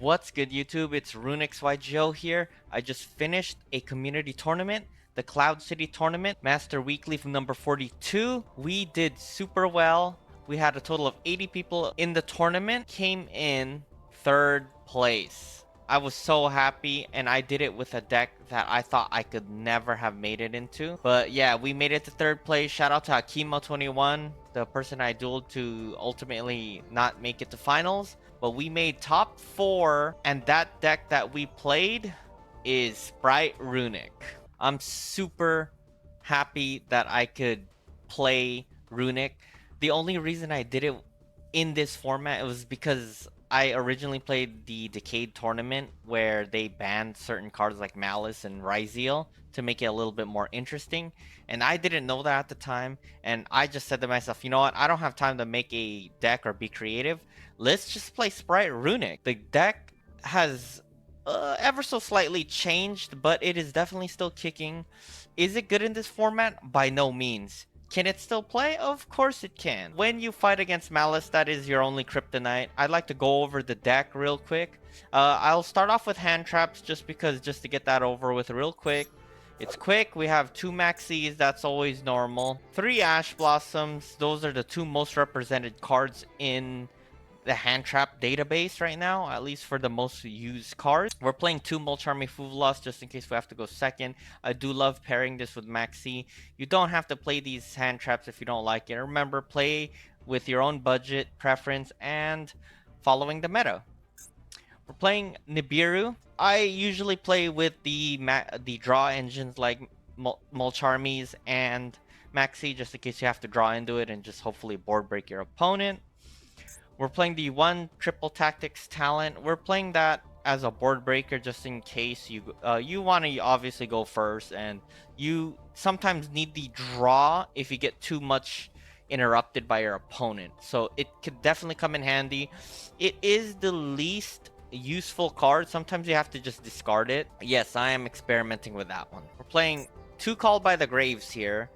What's good, YouTube? It's Runicks YGO here. I just finished a community tournament, the Cloud City tournament, Master Weekly from number 42. We did super well. We had a total of 80 people in the tournament, came in third place. I was so happy, and I did it with a deck that I thought I could never have made it into. But yeah, we made it to third place. Shout out to Akimo21, the person I dueled to ultimately not make it to finals. But we made top 4, and that deck that we played is Spright Runick. I'm super happy that I could play Runick. The only reason I did it in this format was because I originally played the Decade tournament where they banned certain cards like Malice and Ryzeal to make it a little bit more interesting. And I didn't know that at the time. And I just said to myself, you know what? I don't have time to make a deck or be creative. Let's just play Spright Runick. The deck has ever so slightly changed, but it is definitely still kicking. Is it good in this format? By no means. Can it still play? Of course it can. When you fight against Malice, that is your only kryptonite. I'd like to go over the deck real quick. I'll start off with hand traps just to get that over with real quick. It's quick. We have 2 Maxis. That's always normal. 3 Ash Blossoms. Those are the 2 most represented cards in the hand trap database right now, at least for the most used cards. We're playing 2 Molcharmy Fuvelos just in case we have to go second. I do love pairing this with Maxi. You don't have to play these hand traps if you don't like it. Remember, play with your own budget preference and following the meta. We're playing Nibiru. I usually play with the draw engines like Molcharmies and Maxi just in case you have to draw into it and just hopefully board break your opponent. We're playing the 1 Triple Tactics talent. We're playing that as a board breaker just in case you want to obviously go first, and you sometimes need the draw if you get too much interrupted by your opponent. So it could definitely come in handy. It is the least useful card. Sometimes you have to just discard it. Yes, I am experimenting with that one. We're playing 2 Called by the Graves here.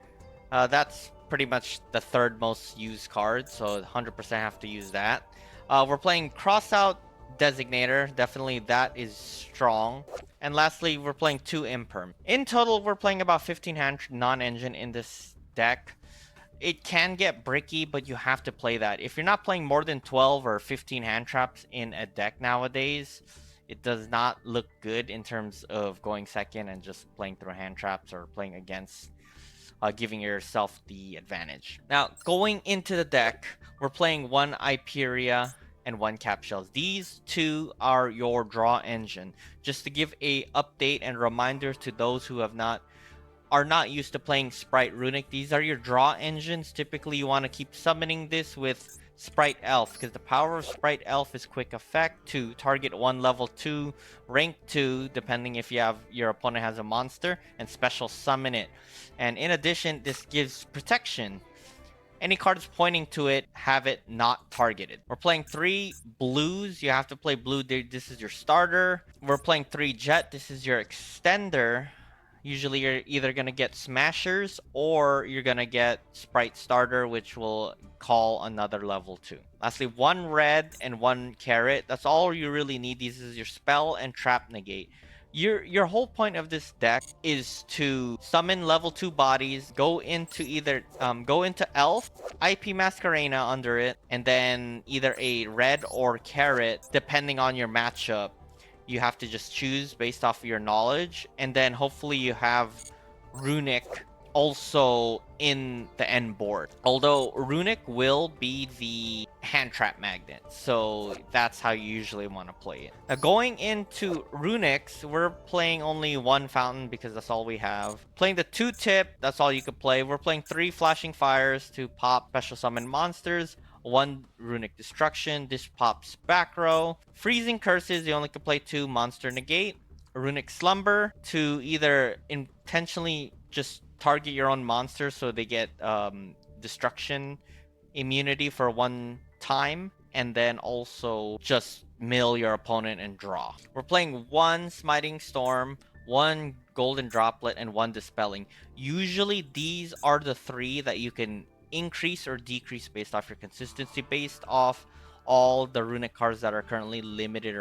That's pretty much the 3rd most used card, so 100% have to use that. We're playing Crossout Designator. Definitely that is strong. And lastly, we're playing 2 Imperm. In total, we're playing about 15 hand non-engine in this deck. It can get bricky, but you have to play that. If you're not playing more than 12 or 15 hand traps in a deck nowadays, it does not look good in terms of going second and just playing through hand traps or playing against giving yourself the advantage. Now, going into the deck, we're playing 1 Iperia and 1 Cap Shells. These 2 are your draw engine. Just to give a update and reminder to those who are not used to playing Spright Runick, these are your draw engines. Typically, you want to keep summoning this with Spright Elf, because the power of Spright Elf is quick effect to target 1 level 2, rank 2, depending if your opponent has a monster, and special summon it. And in addition, this gives protection. Any cards pointing to it have it not targeted. We're playing 3 blues. You have to play blue. This is your starter. We're playing 3 jet. This is your extender. Usually you're either going to get Smashers or you're going to get Spright Starter, which will call another level 2. Lastly, 1 red and 1 carrot. That's all you really need. This is your spell and trap negate. Your whole point of this deck is to summon level 2 bodies, go into Elf, IP Masquerena under it, and then either a red or carrot, depending on your matchup. You have to just choose based off of your knowledge, and then hopefully you have Runick also in the end board. Although Runick will be the hand trap magnet, so that's how you usually want to play it. Now going into Runicks, we're playing only 1 fountain because that's all we have. Playing the 2 tip, that's all you could play. We're playing 3 flashing fires to pop special summon monsters. 1 Runick Destruction, this pops back row. Freezing Curses, you only can play 2 Monster Negate. Runick Slumber to either intentionally just target your own monsters so they get destruction immunity for 1 time, and then also just mill your opponent and draw. We're playing 1 Smiting Storm, 1 Golden Droplet, and 1 Dispelling. Usually these are the 3 that you can increase or decrease based off your consistency, based off all the Runick cards that are currently limited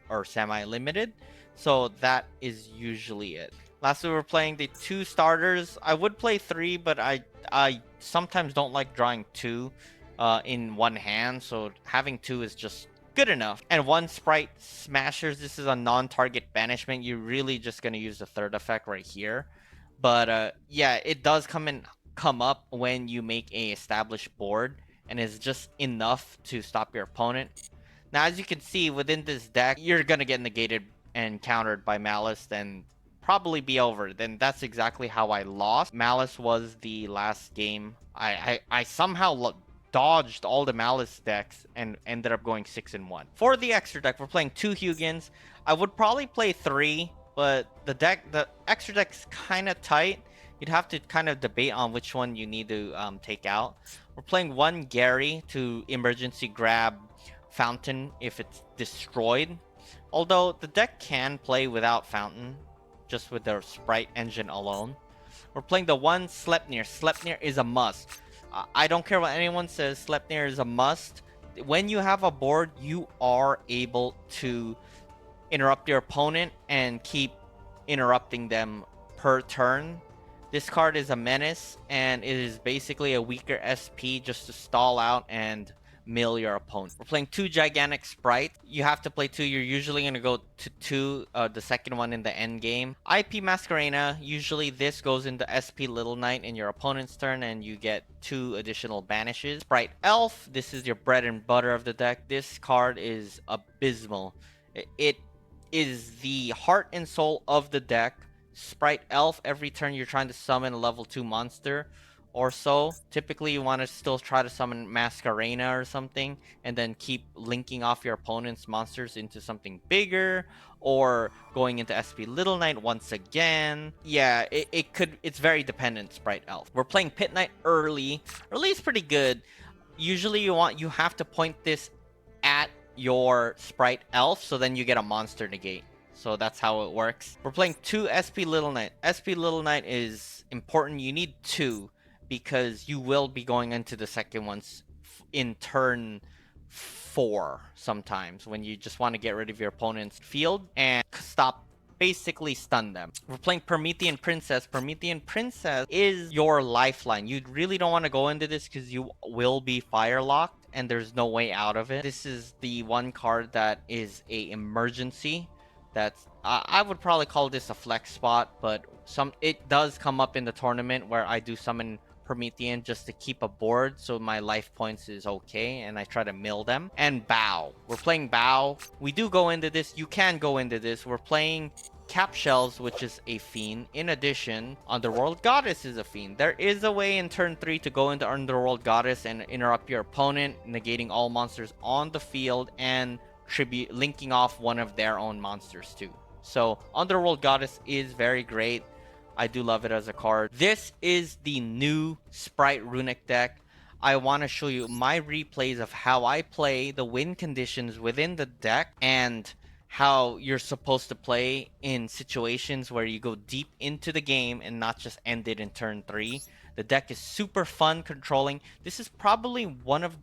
or semi-limited. So that is usually it. Lastly, we're playing the 2 starters. I would play 3, but I sometimes don't like drawing 2 in one hand, so having 2 is just good enough. And 1 Spright Smashers. This is a non-target banishment. You're really just gonna use the 3rd effect right here. But yeah, it does come up when you make a established board, and is just enough to stop your opponent. Now, as you can see within this deck, you're gonna get negated and countered by Malice, and probably be over. Then that's exactly how I lost. Malice was the last game. I somehow dodged all the Malice decks and ended up going 6-1. For the extra deck, we're playing 2 Hugins. I would probably play 3, but the extra deck's kind of tight. You'd have to kind of debate on which one you need to take out. We're playing 1 Gary to emergency grab Fountain if it's destroyed. Although the deck can play without Fountain, just with their Spright engine alone. We're playing the 1 Sleipnir. Sleipnir is a must. I don't care what anyone says, Sleipnir is a must. When you have a board, you are able to interrupt your opponent and keep interrupting them per turn. This card is a menace, and it is basically a weaker SP just to stall out and mill your opponent. We're playing 2 gigantic Spright. You have to play 2. You're usually going to go to 2, the second one in the end game. IP Masquerena, usually this goes into SP Little Knight in your opponent's turn, and you get 2 additional banishes. Spright Elf, this is your bread and butter of the deck. This card is abysmal. It is the heart and soul of the deck. Spright Elf, every turn you're trying to summon a level 2 monster or so. Typically you want to still try to summon Masquerena or something, and then keep linking off your opponent's monsters into something bigger, or going into SP Little Knight once again. Yeah, it's very dependent, Spright Elf. We're playing Pit Knight early. Early is pretty good. Usually you have to point this at your Spright Elf, so then you get a monster negate. So that's how it works. We're playing 2 SP Little Knight. SP Little Knight is important. You need 2 because you will be going into the second ones in turn 4 sometimes, when you just want to get rid of your opponent's field and basically stun them. We're playing Promethean Princess. Promethean Princess is your lifeline. You really don't want to go into this because you will be fire locked and there's no way out of it. This is the one card that is a emergency. That's I would probably call this a flex spot, but it does come up in the tournament where I do summon Promethean just to keep a board so my life points is okay, and I try to mill them. And Bow. We're playing Bow. We do go into this. You can go into this. We're playing Cap Shells, which is a fiend. In addition, Underworld Goddess is a fiend. There is a way in turn 3 to go into Underworld Goddess and interrupt your opponent, negating all monsters on the field and linking off one of their own monsters too. So Underworld Goddess is very great. I do love it as a card. This is the new Spright Runick deck. I want to show you my replays of how I play, the win conditions within the deck, and how you're supposed to play in situations where you go deep into the game and not just end it in turn 3. The deck is super fun controlling. This is probably one of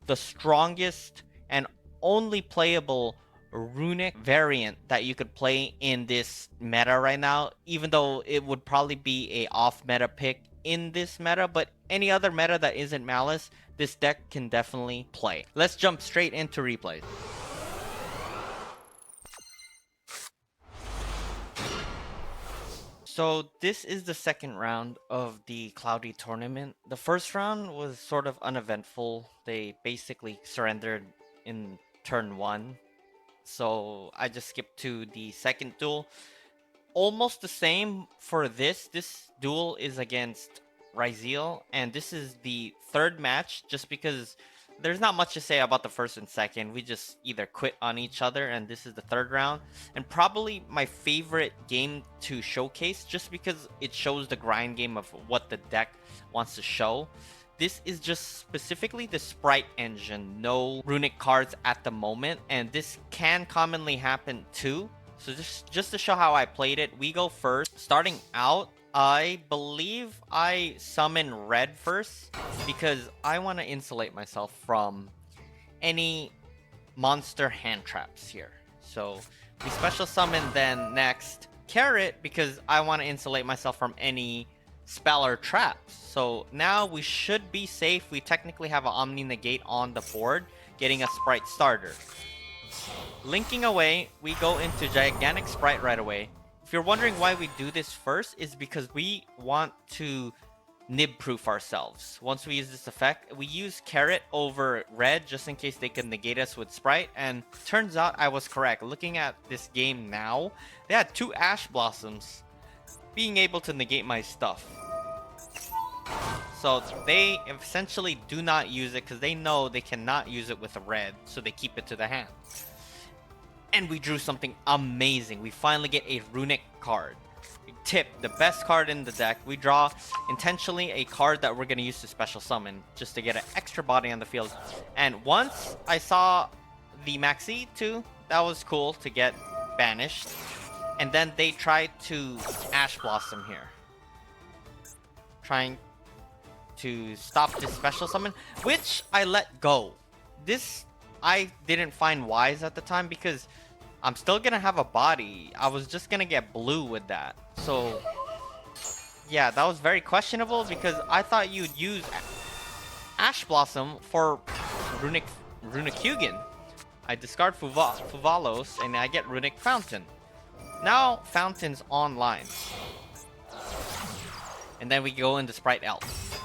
the strongest and only playable Runick variant that you could play in this meta right now, even though it would probably be a off meta pick in this meta, but any other meta that isn't Malice, this deck can definitely play. Let's jump straight into replays. So this is the second round of the Cloudy tournament. The first round was sort of uneventful. They basically surrendered in turn 1. So I just skipped to the second duel. Almost the same for this. This duel is against Ryzeal, and this is the third match just because there's not much to say about the first and second. We just either quit on each other, and this is the third round. And probably my favorite game to showcase just because it shows the grind game of what the deck wants to show. This is just specifically the Spright engine, no Runick cards at the moment, and this can commonly happen too. So just to show how I played it, we go first. Starting out, I believe I summon red first because I want to insulate myself from any monster hand traps here. So we special summon then next Carrot because I want to insulate myself from any spell or traps. So now we should be safe. We technically have an Omni Negate on the board, getting a Spright starter. Linking away, we go into Gigantic Spright right away. If you're wondering why we do this first, is because we want to nib-proof ourselves. Once we use this effect, we use Carrot over Red just in case they can negate us with Spright, and turns out I was correct. Looking at this game now, they had 2 Ash Blossoms being able to negate my stuff. So they essentially do not use it because they know they cannot use it with a Red, so they keep it to the hand. And we drew something amazing. We finally get a Runick card. Tip, the best card in the deck. We draw intentionally a card that we're going to use to special summon just to get an extra body on the field. And once I saw the Maxi too, that was cool to get banished. And then they tried to Ash Blossom here, trying to stop this special summon, which I let go. This I didn't find wise at the time because I'm still gonna have a body. I was just gonna get blue with that. So yeah, that was very questionable because I thought you'd use Ash Blossom for Runick. I discard Fuvalos and I get Runick Fountain. Now Fountain's online. And then we go into Spright Elf.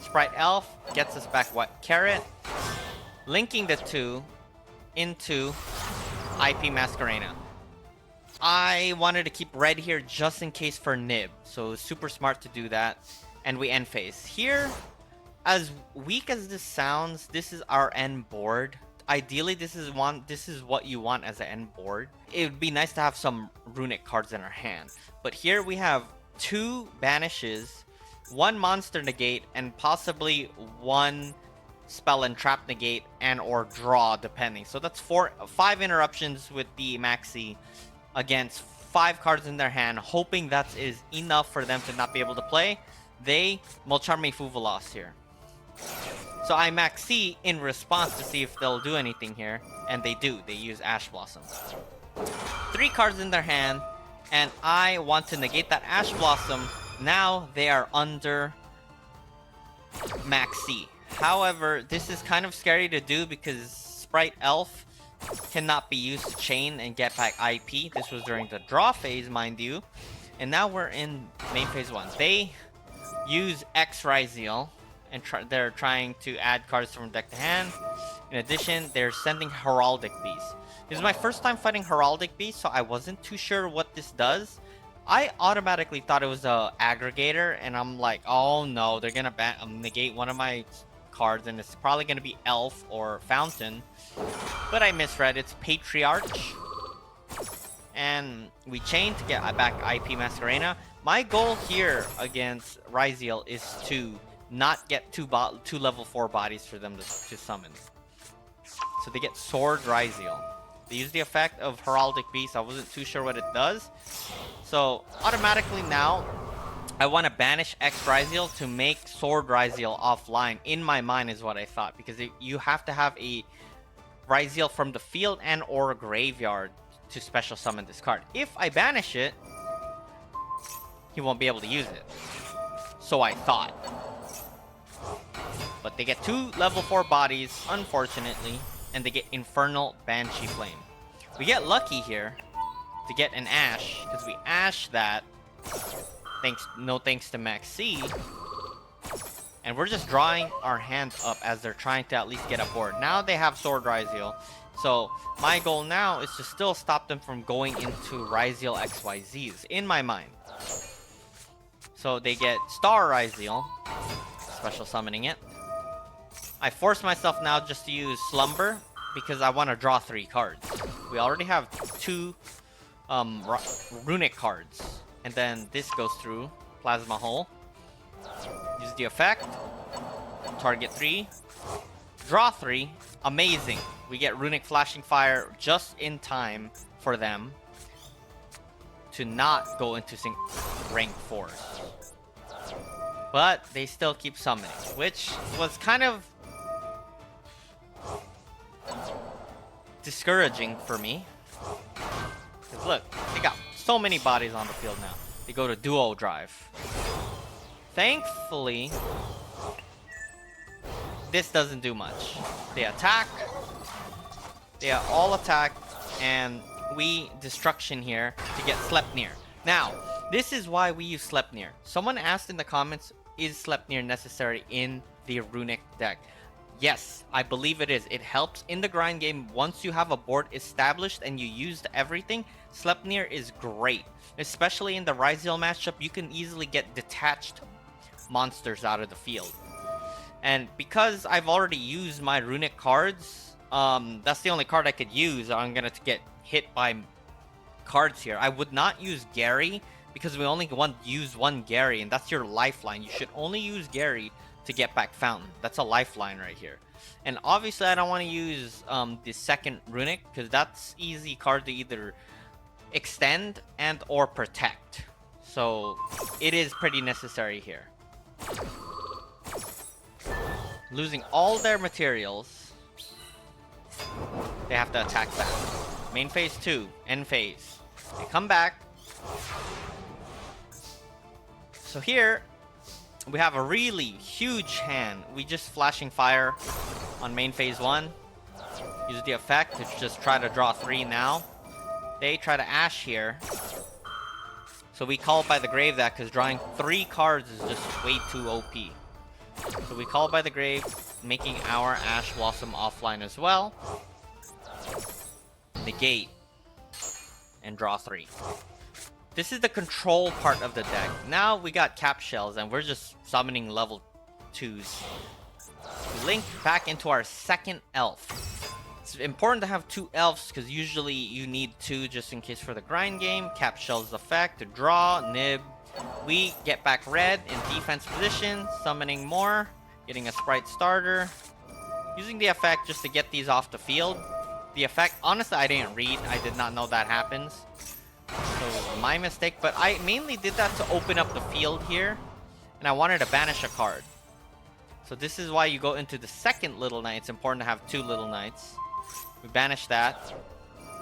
Spright Elf gets us back what? Carrot. Linking the 2 into IP Masquerena. I wanted to keep Red here just in case for Nib. So super smart to do that. And we end phase. Here, as weak as this sounds, this is our end board. Ideally, this is what you want as an end board. It would be nice to have some Runick cards in our hand. But here we have 2 banishes, 1 monster negate, and possibly 1 spell and trap negate and or draw depending. So that's 5 interruptions with the Maxi against 5 cards in their hand, hoping that is enough for them to not be able to play. They Molcharme Fuvalos here. So I Maxi in response to see if they'll do anything here, and they do. They use Ash Blossom. 3 cards in their hand, and I want to negate that Ash Blossom. Now they are under Maxi. However, this is kind of scary to do because Spright Elf cannot be used to chain and get back IP. This was during the draw phase, mind you. And now we're in main phase 1. They use X Ryzeal, and they're trying to add cards from deck to hand. In addition, they're sending Heraldic Beast. This is my first time fighting Heraldic Beast, so I wasn't too sure what this does. I automatically thought it was a aggregator, and I'm like, oh no, they're gonna negate one of my cards, and it's probably gonna be Elf or Fountain. But I misread. It's Patriarch, and we chain to get back IP Masquerena. My goal here against Ryzeal is to not get two level 4 bodies for them to summon. So they get Sword Ryzeal. They use the effect of Heraldic Beast. I wasn't too sure what it does. So automatically now, I want to banish X Ryzeal to make Sword Ryzeal offline. In my mind is what I thought. Because you have to have a Ryzeal from the field and or graveyard to special summon this card. If I banish it, he won't be able to use it. So I thought. But they get 2 level 4 bodies, unfortunately. And they get Infernal Banshee Flame. We get lucky here to get an Ash, because we Ash that, no thanks to Maxi. And we're just drawing our hand up as they're trying to at least get a board. Now they have Sword Ryzeal. So my goal now is to still stop them from going into Ryzeal XYZs, in my mind. So they get Star Ryzeal, special summoning it. I force myself now just to use Slumber because I want to draw 3 cards. We already have 2 Runick cards. And then this goes through Plasma Hole. Use the effect. Target 3. Draw 3. Amazing. We get Runick Flashing Fire just in time for them to not go into rank 4. But they still keep summoning, which was kind of discouraging for me. Because look, they got so many bodies on the field now. They go to duo drive. Thankfully, this doesn't do much. They attack. They all attack, and we destruction here to get Sleipnir. Now, this is why we use Sleipnir. Someone asked in the comments, is Sleipnir necessary in the Runick deck? Yes, I believe it is. It helps in the grind game. Once you have a board established and you used everything, Sleipnir is great. Especially in the Ryzeal matchup, you can easily get detached monsters out of the field. And because I've already used my Runick cards, that's the only card I could use. I'm gonna get hit by cards here. I would not use Gary because we only use one Gary, and that's your lifeline. You should only use Gary to get back Fountain. That's a lifeline right here. And obviously I don't want to use the second Runick because that's easy card to either extend and or protect. So it is pretty necessary here. Losing all their materials, they have to attack back. Main phase 2, end phase. They come back. So here, we have a really huge hand. We just flashing fire on main phase 1. Use the effect to just try to draw 3 now. They try to Ash here. So we call by the grave that because drawing 3 cards is just way too OP. So we call by the grave, making our Ash Blossom offline as well. Negate. And draw 3. This is the control part of the deck. Now we got cap shells and we're just summoning level 2s. We link back into our second elf. It's important to have 2 elves because usually you need 2 just in case for the grind game. Cap shells effect to draw, nib. We get back red in defense position, summoning more, getting a Spright starter. Using the effect just to get these off the field. The effect, honestly, I didn't read. I did not know that happens. So, my mistake. But I mainly did that to open up the field here. And I wanted to banish a card. So this is why you go into the second Little Knight. It's important to have 2 Little Knights. We banish that.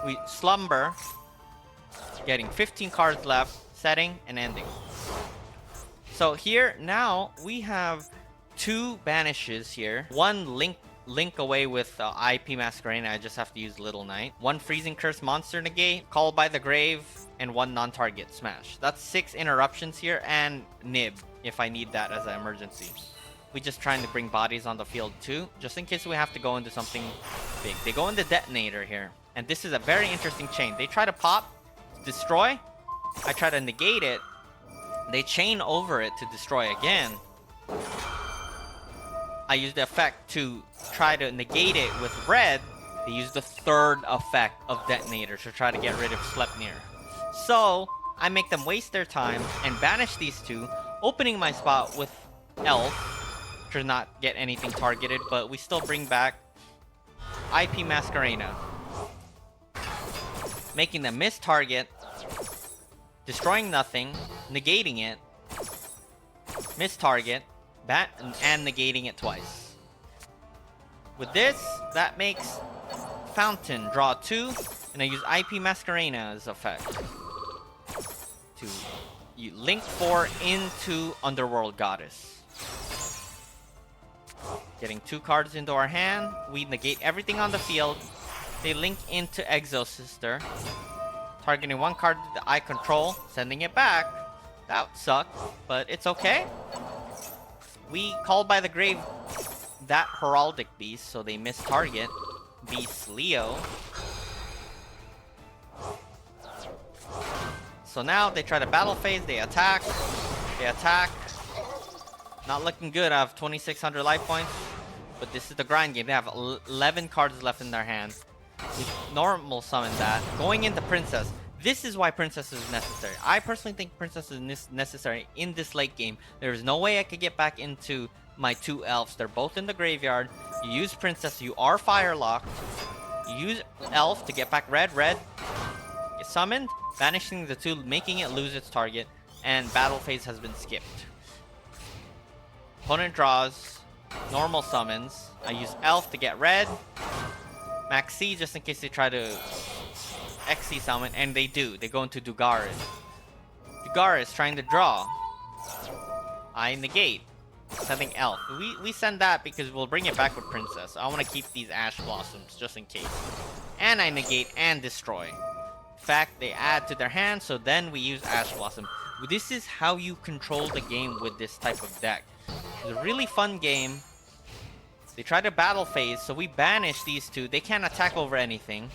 We slumber. Getting 15 cards left. Setting and ending. So here, now, we have 2 banishes here. 1 link away with IP Masquerade. I just have to use Little Knight. 1 Freezing Curse Monster Negate, Call by the Grave, and 1 non-target Smash. That's 6 interruptions here, and Nib, if I need that as an emergency. We just trying to bring bodies on the field too, just in case we have to go into something big. They go into Detonator here, and this is a very interesting chain. They try to pop, destroy. I try to negate it. They chain over it to destroy again. I use the effect to try to negate it with red. They use the third effect of Detonator to try to get rid of Sleipnir. So, I make them waste their time and banish these 2, opening my spot with Elf to not get anything targeted, but we still bring back IP Masquerena. Making them miss target, destroying nothing, negating it, miss target, and negating it twice. With this, that makes Fountain draw 2, and I use IP Masquerena as effect to link 4 into Underworld Goddess. Getting 2 cards into our hand, we negate everything on the field. They link into Exosister, targeting 1 card that I control, sending it back. That would suck, but it's okay. We call by the grave that Heraldic Beast, so they miss target. Beast Leo. So now they try to battle phase, they attack. They attack. Not looking good. I have 2,600 life points. But this is the grind game. They have 11 cards left in their hand. We normal summon that. Going into Princess. This is why Princess is necessary. I personally think Princess is necessary in this late game. There is no way I could get back into my 2 elves. They're both in the graveyard. You use Princess. You are fire locked. You use Elf to get back red. Get summoned. Banishing the 2, making it lose its target. And battle phase has been skipped. Opponent draws. Normal summons. I use Elf to get red. Max C just in case they try to XC summon, and they do. They go into Dugaris. Dugaris trying to draw. I negate. Sending Elf. We send that because we'll bring it back with Princess. I want to keep these Ash Blossoms just in case. And I negate and destroy. In fact, they add to their hand, so then we use Ash Blossom. This is how you control the game with this type of deck. It's a really fun game. They try to battle phase, so we banish these two. They can't attack over anything.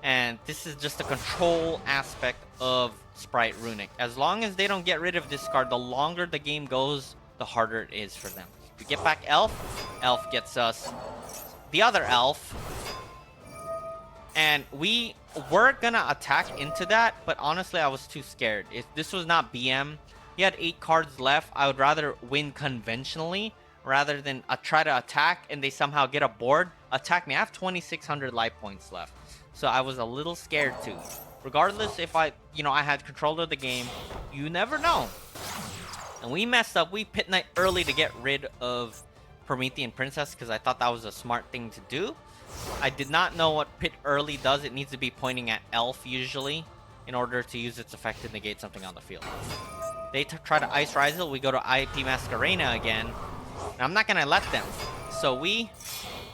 And this is just the control aspect of Spright Runick. As long as they don't get rid of this card, the longer the game goes, the harder it is for them. We get back Elf. Elf gets us the other Elf. And we were gonna attack into that, but honestly, I was too scared. If this was not BM, he had 8 cards left. I would rather win conventionally rather than try to attack and they somehow get a board. Attack me. I have 2,600 life points left. So I was a little scared too. Regardless if I had control of the game, you never know. And we messed up. We Pit Knight early to get rid of Promethean Princess because I thought that was a smart thing to do. I did not know what Pit early does. It needs to be pointing at Elf usually in order to use its effect to negate something on the field. They try to Ice Ryzeal. We go to IP Masquerena again. And I'm not going to let them. So we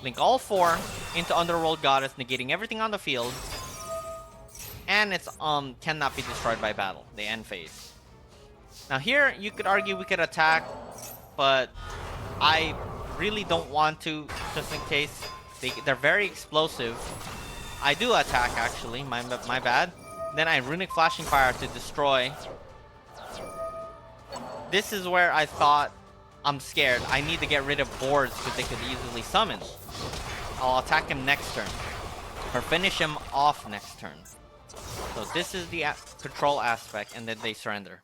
link all 4 into Underworld Goddess, negating everything on the field. And it's cannot be destroyed by battle. They end phase. Now here, you could argue we could attack, but I really don't want to, just in case. They're very explosive. I do attack, actually. My bad. Then I Runick Flashing Fire to destroy. This is where I thought I'm scared. I need to get rid of boards because they could easily summon. I'll attack him next turn. Or finish him off next turn. So this is the control aspect, and then they surrender.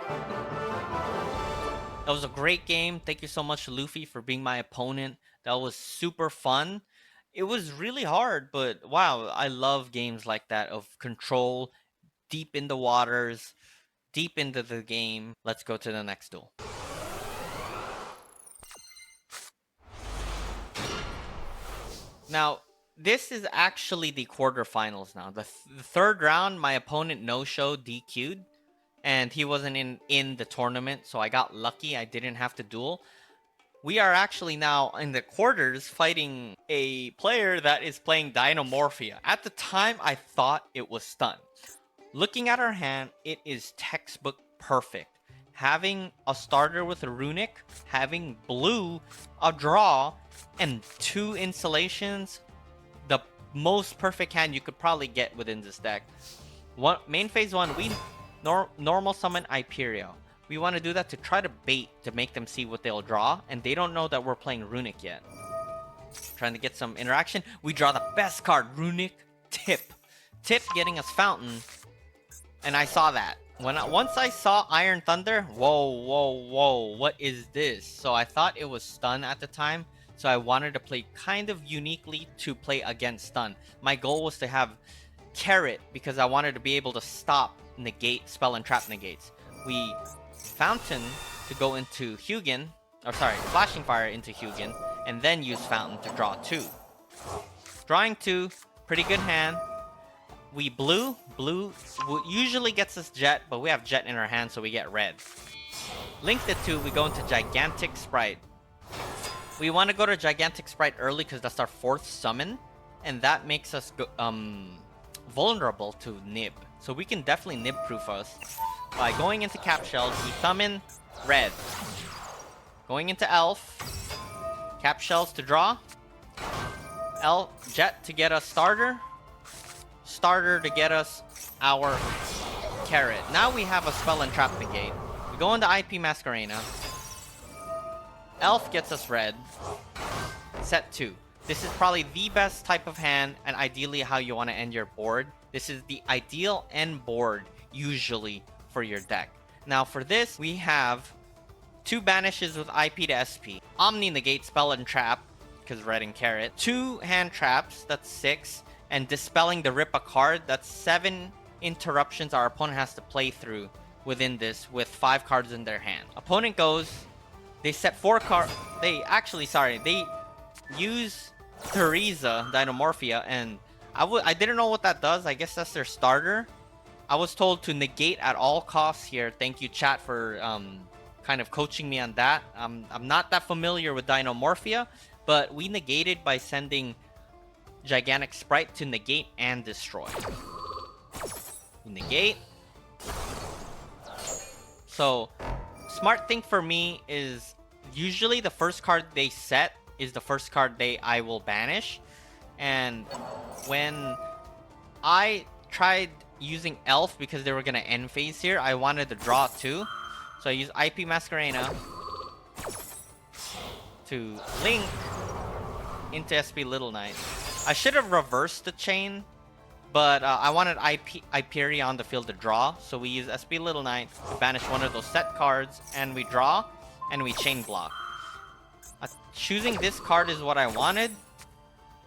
That was a great game. Thank you so much, Luffy, for being my opponent. That was super fun. It was really hard, but wow, I love games like that of control, deep in the waters, deep into the game. Let's go to the next duel. Now, this is actually the quarterfinals now. The third round, my opponent no-showed, DQ'd. And he wasn't in the tournament, so I got lucky. I didn't have to duel. We are actually now in the quarters fighting a player that is playing Dynamorphia. At the time, I thought it was stun. Looking at our hand, it is textbook perfect. Having a starter with a Runick, having blue, a draw, and 2 installations, the most perfect hand you could probably get within this deck. Main phase 1, we normal summon Hyperio. We want to do that to try to bait to make them see what they'll draw, and they don't know that we're playing Runick yet. Trying to get some interaction. We draw the best card, Runick Tip. Tip getting us Fountain, and I saw that. Once I saw Iron Thunder, whoa, what is this? So I thought it was stun at the time, so I wanted to play kind of uniquely to play against stun. My goal was to have Carrot because I wanted to be able to stop negate, spell and trap negates. We Fountain to go into Hugin, or sorry, Flashing Fire into Hugin, and then use Fountain to draw 2. Drawing 2, pretty good hand. We blue usually gets us Jet, but we have Jet in our hand, so we get red. Link the 2, we go into Gigantic Spright. We want to go to Gigantic Spright early because that's our 4th summon, and that makes us go, vulnerable to Nib. So we can definitely Nib proof us. By going into Cap Shells, we summon red. Going into Elf. Cap Shells to draw. Jet to get us starter. Starter to get us our Carrot. Now we have a spell and trap negate. We go into IP Masquerena. Elf gets us red. Set 2. This is probably the best type of hand and ideally how you want to end your board. This is the ideal end board usually for your deck. Now for this, we have 2 banishes with IP to SP. Omni negate, spell and trap, because red and Carrot. 2 hand traps, that's 6. And dispelling the rip a card, that's 7 interruptions our opponent has to play through within this with 5 cards in their hand. Opponent goes, they set 4 cards. They use Theresa Dynamorphia, and I didn't know what that does. I guess that's their starter. I was told to negate at all costs here. Thank you, chat, for kind of coaching me on that. I'm not that familiar with Dynamorphia, but we negated by sending Gigantic Spright to negate and destroy. We negate. So, smart thing for me is usually the first card they set is the first card I will banish. And when I tried using Elf because they were going to end phase here, I wanted to draw too. So I use IP Masquerena to link into SP Little Knight. I should have reversed the chain, but I wanted Hyperion on the field to draw. So we use SP Little Knight to banish one of those set cards, and we draw, and we chain block. Choosing this card is what I wanted,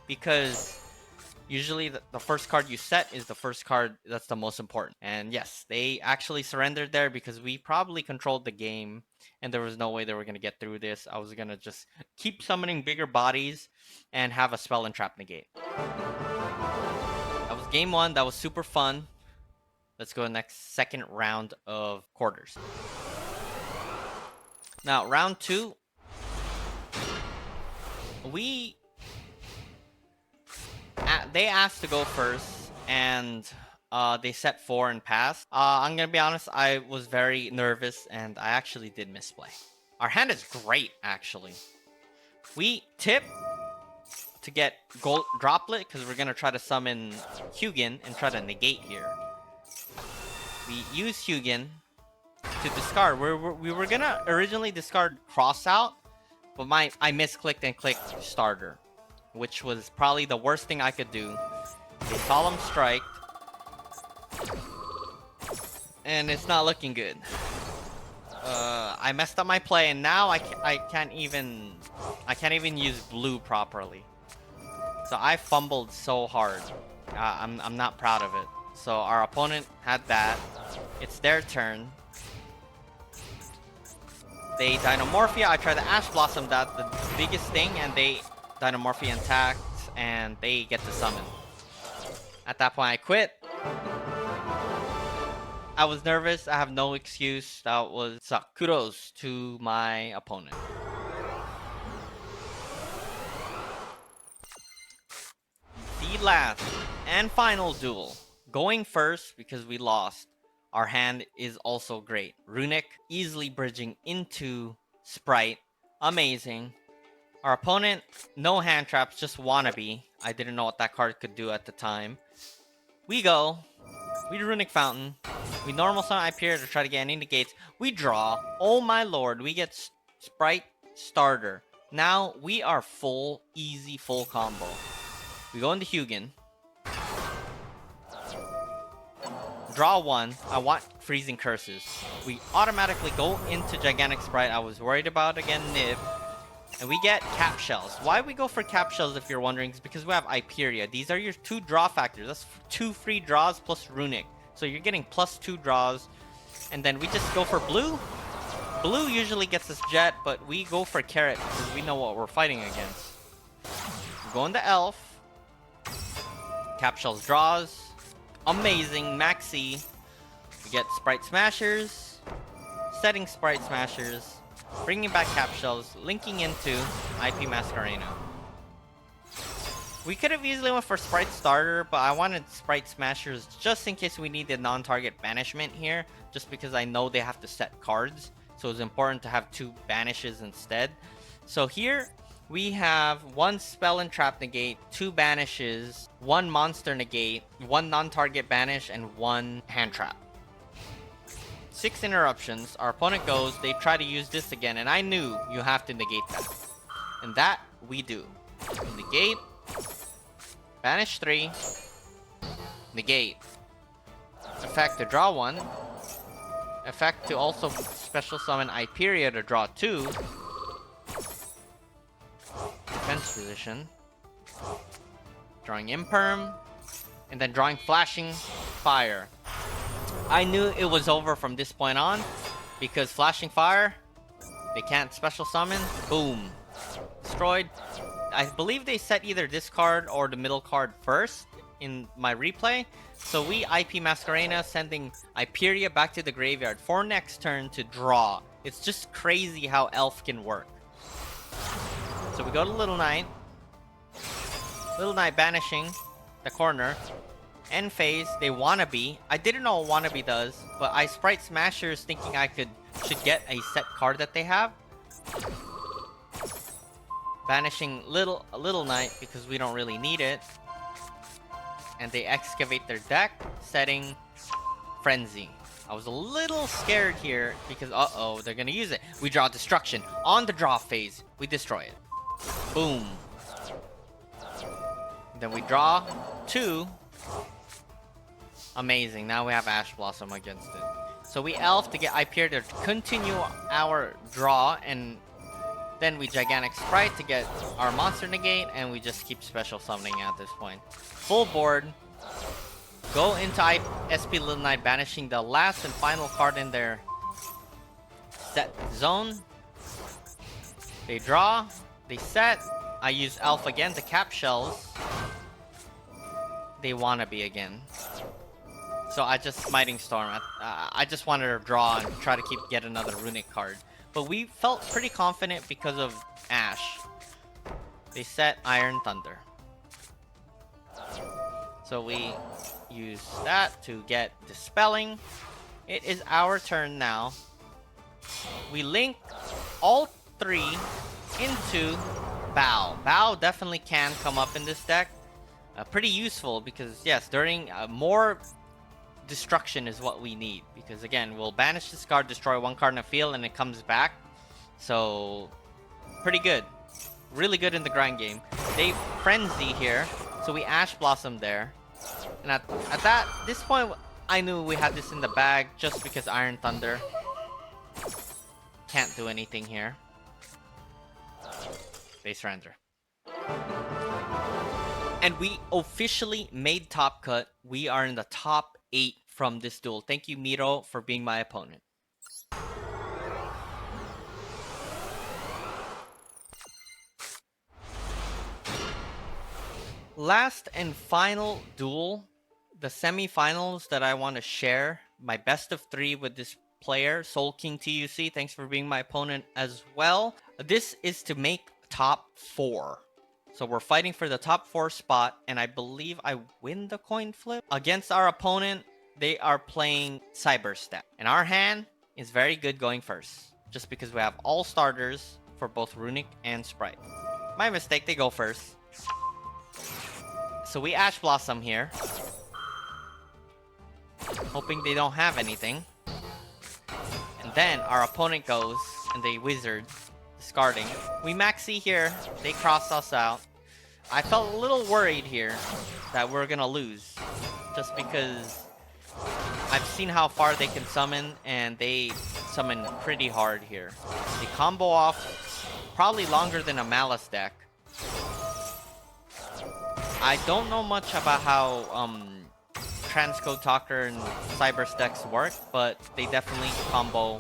because usually the first card you set is the first card that's the most important. And yes, they actually surrendered there because we probably controlled the game and there was no way they were going to get through this. I was going to just keep summoning bigger bodies and have a spell and trap negate. That was game one. That was super fun. Let's go to the next second round of quarters. Now, round two. They asked to go first, and they set 4 and passed. I'm gonna be honest, I was very nervous, and I actually did misplay. Our hand is great, actually. We tip to get gold droplet, because we're gonna try to summon Hugin and try to negate here. We use Hugin to discard. We were gonna originally discard Crossout, but I misclicked and clicked Starter, which was probably the worst thing I could do. They Solemn Strike, and it's not looking good. I messed up my play, and now I can't even use blue properly. So I fumbled so hard. I'm not proud of it. So our opponent had that. It's their turn. They Dynamorphia. I tried to Ash Blossom that, the biggest thing, and they Dynamorphia intact, and they get the summon. At that point, I quit. I was nervous. I have no excuse. That was suck. Kudos to my opponent. The last and final duel. Going first because we lost. Our hand is also great. Runick easily bridging into Spright. Amazing. Our opponent, no hand traps, just wannabe. I didn't know what that card could do at the time. We go. We Runick Fountain. We normal summon Hyperion to try to get any negates. We draw. Oh my lord. We get Spright Starter. Now we are full, easy, full combo. We go into Hugin. Draw 1. I want Freezing Curses. We automatically go into Gigantic Spright. I was worried about, again, Nib. And we get Cap Shells. Why we go for Cap Shells, if you're wondering, is because we have Hyperia. These are your 2 draw factors. That's 2 free draws plus Runick. So you're getting plus 2 draws. And then we just go for blue. Blue usually gets us Jet, but we go for Carrot because we know what we're fighting against. We go into Elf. Cap Shells draws. Amazing. Maxi. We get Spright Smashers. Setting Spright Smashers. Bringing back Cap Shells. Linking into IP Masquerena. We could have easily went for Spright Starter, but I wanted Spright Smashers just in case we need the non-target banishment here. Just because I know they have to set cards. So it's important to have 2 banishes instead. So here we have 1 spell and trap negate, 2 banishes, 1 monster negate, 1 non-target banish, and 1 hand trap. 6 interruptions. Our opponent goes, they try to use this again, and I knew you have to negate that. And that we do. Negate. Banish 3. Negate. Effect to draw 1. Effect to also special summon Hyperia to draw 2. Defense position. Drawing Imperm. And then drawing Flashing Fire. I knew it was over from this point on. Because Flashing Fire, they can't special summon. Boom. Destroyed. I believe they set either this card or the middle card first in my replay. So we IP Masquerena, sending Hyperia back to the graveyard for next turn to draw. It's just crazy how Elf can work. So we go to Little Knight. Little Knight banishing the corner. End phase, they Wannabe. I didn't know what Wannabe does, but I Spright Smashers thinking I should get a set card that they have. Banishing Little Knight because we don't really need it. And they excavate their deck, setting Frenzy. I was a little scared here because, uh-oh, they're gonna use it. We draw Destruction. On the draw phase, we destroy it. Boom. Then we draw 2. Amazing. Now we have Ash Blossom against it. So we Elf to get Hyperia to continue our draw, and then we Gigantic Spright to get our monster negate, and we just keep special summoning at this point. Full board. Go into SP Little Knight, banishing the last and final card in their set zone. They draw. They set. I use Elf again to cap shells. They Wannabe again. So I just Smiting Storm. I just wanted to draw and try to get another Runick card. But we felt pretty confident because of Ash. They set Iron Thunder. So we use that to get Dispelling. It is our turn now. We link all 3 into Bow. Bow definitely can come up in this deck. Pretty useful because, yes, during more destruction is what we need. Because, again, we'll banish this card, destroy 1 card in the field, and it comes back. So, pretty good. Really good in the grind game. They Frenzy here, so we Ash Blossom there. And at this point, I knew we had this in the bag just because Iron Thunder can't do anything here. Base Rander. And we officially made top cut. We are in the top 8 from this duel. Thank you, Miro, for being my opponent. Last and final duel, the semi-finals that I want to share. My best of 3 with this player, Soul King TUC. Thanks for being my opponent as well. This is to make top 4. So we're fighting for the top 4 spot, and I believe I win the coin flip. Against our opponent, they are playing Cyber Step. And our hand is very good going first, just because we have all starters for both Runick and Spright. My mistake, they go first. So we Ash Blossom here, hoping they don't have anything. And then our opponent goes, and they Wizard, discarding. We Maxi here, they cross us out. I felt a little worried here that we're gonna lose, just because I've seen how far they can summon, and they summon pretty hard here. They combo off probably longer than a Malice deck. I don't know much about how Transcode Talker and Cyber Stacks work, but they definitely combo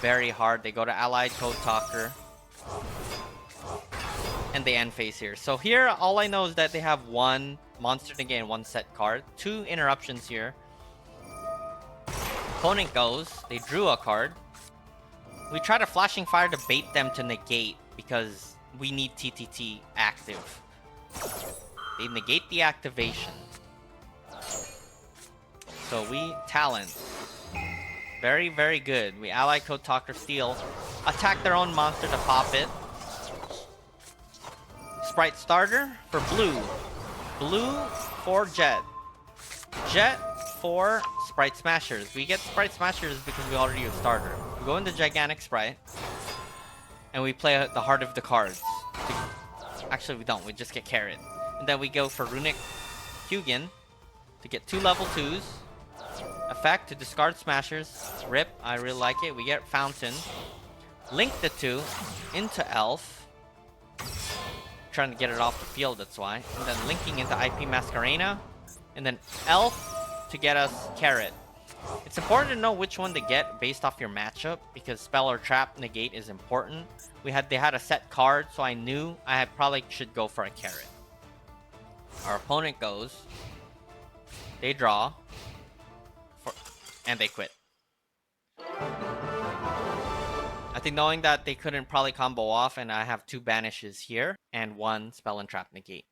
very hard. They go to Allied Code Talker, and they end phase here. So here, all I know is that they have 1 monster negate and 1 set card. 2 interruptions here. Opponent goes. They drew a card. We try to Flashing Fire to bait them to negate because we need TTT active. They negate the activation. So we Talent. Very, very good. We Ally Code Talker Steel. Attack their own monster to pop it. Spright starter for blue. Blue for Jet. Jet for Spright Smashers. We get Spright Smashers because we already use starter. We go into Gigantic Spright. And we play the heart of the cards. Actually, we don't. We just get Carrot. And then we go for Runick Hugin to get 2 level 2s. Effect to discard Smashers. Rip. I really like it. We get Fountain. Link the 2 into Elf. Trying to get it off the field, that's why. And then linking into IP Masquerena. And then Elf to get us Carrot. It's important to know which one to get based off your matchup, because spell or trap negate is important. They had a set card, so I knew probably should go for a carrot. Our opponent goes, they draw, and they quit. I think knowing that they couldn't probably combo off, and I have 2 banishes here and 1 spell and trap negate.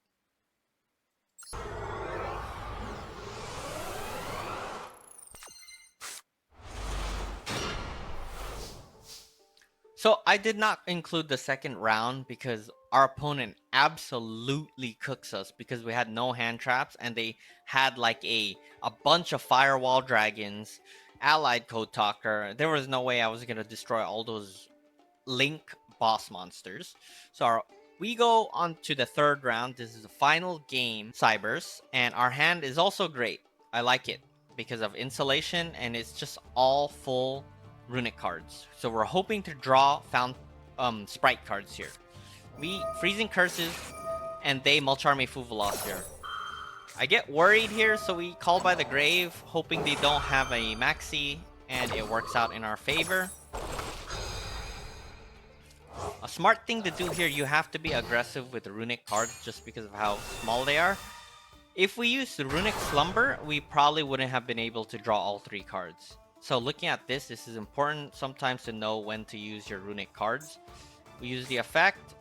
So I did not include the second round because our opponent absolutely cooks us, because we had no hand traps and they had like a bunch of firewall dragons, allied code talker. There was no way I was gonna destroy all those link boss monsters. So we go on to the third round. This is the final game, Cybers, and our hand is also great. I like it because of insulation, and it's just all full Runick cards. So we're hoping to draw Spright cards here. We Freezing Curses, and they Mulcharmy Fuvalos here. I get worried here, so we Call by the Grave, hoping they don't have a Maxi, and it works out in our favor. A smart thing to do here, you have to be aggressive with the Runick cards just because of how small they are. If we use the Runick Slumber, we probably wouldn't have been able to draw all 3 cards. So looking at this is important sometimes to know when to use your Runick cards. We use the effect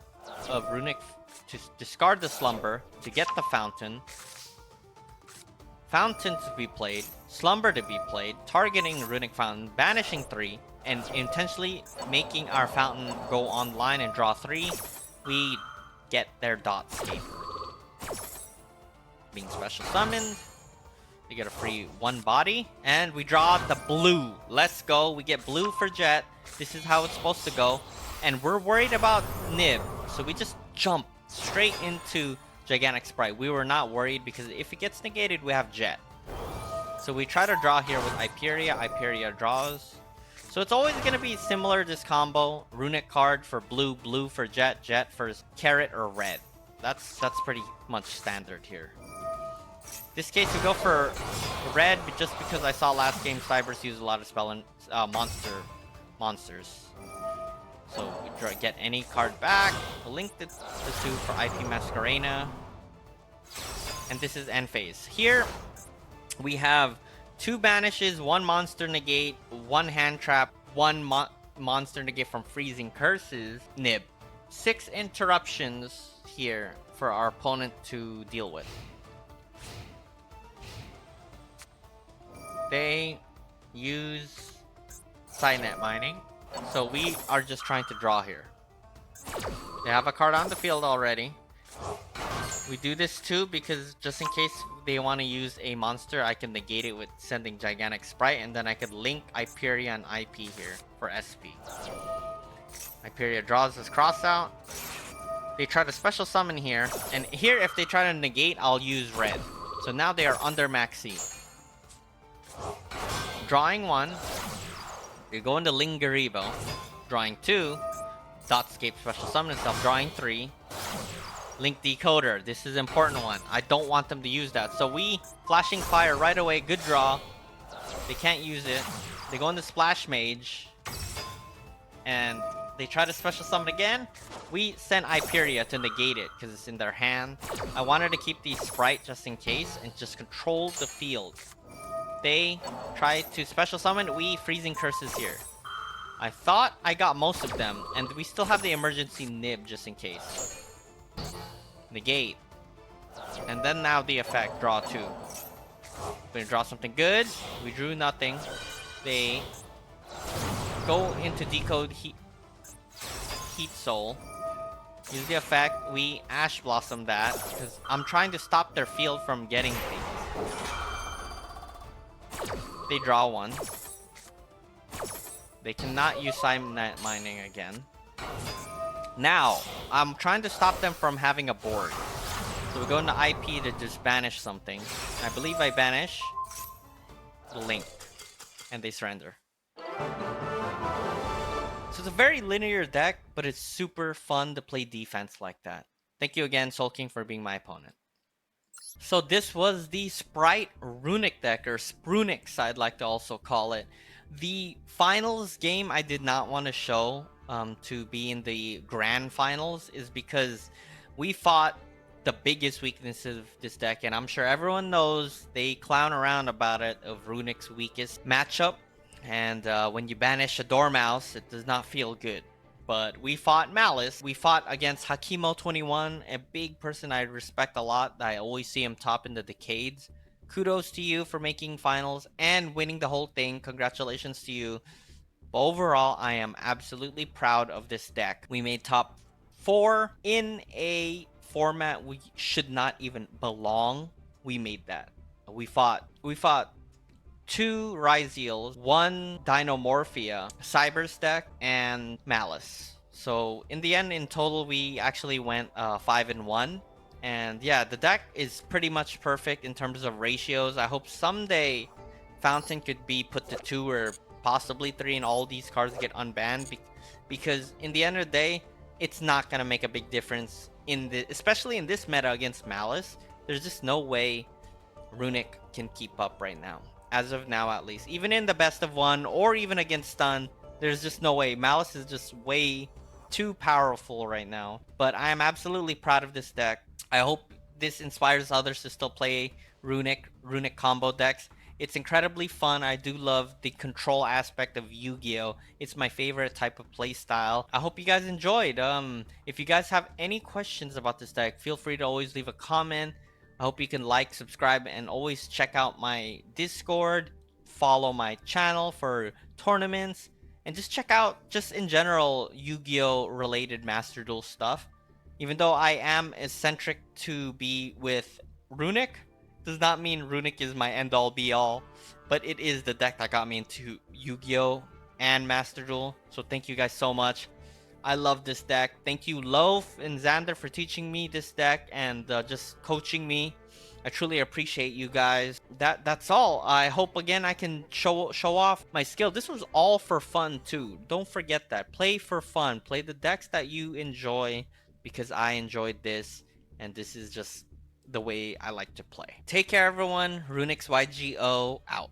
of Runick to discard the Slumber to get the Fountain. Fountain to be played, Slumber to be played, targeting the Runick Fountain, banishing 3, and intentionally making our Fountain go online and draw 3. We get their Dotscape. Being special summoned. We get a free 1 body, and we draw the blue. Let's go. We get blue for Jet. This is how it's supposed to go. And we're worried about Nib, so we just jump straight into Gigantic Spright. We were not worried because if it gets negated, we have Jet. So we try to draw here with Hyperia. Hyperia draws. So it's always going to be similar, this combo. Runick card for blue, blue for Jet, Jet for carrot or red. That's pretty much standard here. This case, we go for red just because I saw last game Cybers use a lot of spell and monsters. So we get any card back. We'll link the 2 for IP Masquerena. And this is end phase. Here, we have 2 banishes, 1 monster negate, 1 hand trap, 1 monster negate from Freezing Curses, Nib. 6 interruptions here for our opponent to deal with. They use Sidenet Mining, so we are just trying to draw here. They have a card on the field already. We do this too because just in case they want to use a monster, I can negate it with sending Gigantic Spright, and then I could link Hyperia and IP here for SP. Hyperia draws this cross out. They try to special summon here, and here if they try to negate, I'll use red. So now they are under Maxi. Drawing 1. They go into Lingeribo. Drawing 2. Dotscape special summon itself. Drawing 3. Link Decoder. This is an important one. I don't want them to use that. So we Flashing Fire right away. Good draw. They can't use it. They go into Splash Mage. And they try to special summon again. We send Hyperia to negate it because it's in their hand. I wanted to keep the Spright just in case and just control the field. They try to special summon. We Freezing Curses here. I thought I got most of them, and we still have the emergency Nib just in case. Negate. And then now the effect, draw 2. We're gonna draw something good. We drew nothing. They go into Decode Heat Soul. Use the effect. We Ash Blossom that because I'm trying to stop their field from getting things. They draw 1. They cannot use Sidenet Mining again. Now, I'm trying to stop them from having a board. So we go into IP to just banish something. I believe I banish Link. And they surrender. So it's a very linear deck, but it's super fun to play defense like that. Thank you again, Soul King, for being my opponent. So this was the Spright Runick deck, or Sprunix I'd like to also call it. The finals game I did not want to show to be in the grand finals is because we fought the biggest weakness of this deck, and I'm sure everyone knows they clown around about it, of Runick's weakest matchup. And when you banish a Dormouse, it does not feel good. But we fought Malice. We fought against Hakimo21, a big person I respect a lot. I always see him top in the decades. Kudos to you for making finals and winning the whole thing. Congratulations to you. But overall, I am absolutely proud of this deck. We made top 4 in a format we should not even belong. We made that. We fought 2 Ryzeals, 1 Dinomorphia, Cyber's deck, and Malice. So in the end, in total, we actually went 5-1. And yeah, the deck is pretty much perfect in terms of ratios. I hope someday Fountain could be put to 2 or possibly 3 and all these cards get unbanned. Because in the end of the day, it's not going to make a big difference, especially in this meta against Malice. There's just no way Runick can keep up right now. As of now, at least. Even in the best of 1 or even against Stun, there's just no way. Malice is just way too powerful right now. But I am absolutely proud of this deck. I hope this inspires others to still play Runick combo decks. It's incredibly fun. I do love the control aspect of Yu-Gi-Oh! It's my favorite type of play style. I hope you guys enjoyed. If you guys have any questions about this deck, feel free to always leave a comment. I hope you can like, subscribe, and always check out my Discord. Follow my channel for tournaments. And just check out, just in general, Yu-Gi-Oh! Related Master Duel stuff. Even though I am eccentric to be with Runick, does not mean Runick is my end-all be-all. But it is the deck that got me into Yu-Gi-Oh! And Master Duel. So thank you guys so much. I love this deck. Thank you, Loaf and Xander, for teaching me this deck and just coaching me. I truly appreciate you guys. That's all. I hope again I can show off my skill. This was all for fun too. Don't forget that. Play for fun. Play the decks that you enjoy, because I enjoyed this, and this is just the way I like to play. Take care, everyone. Runicks YGO out.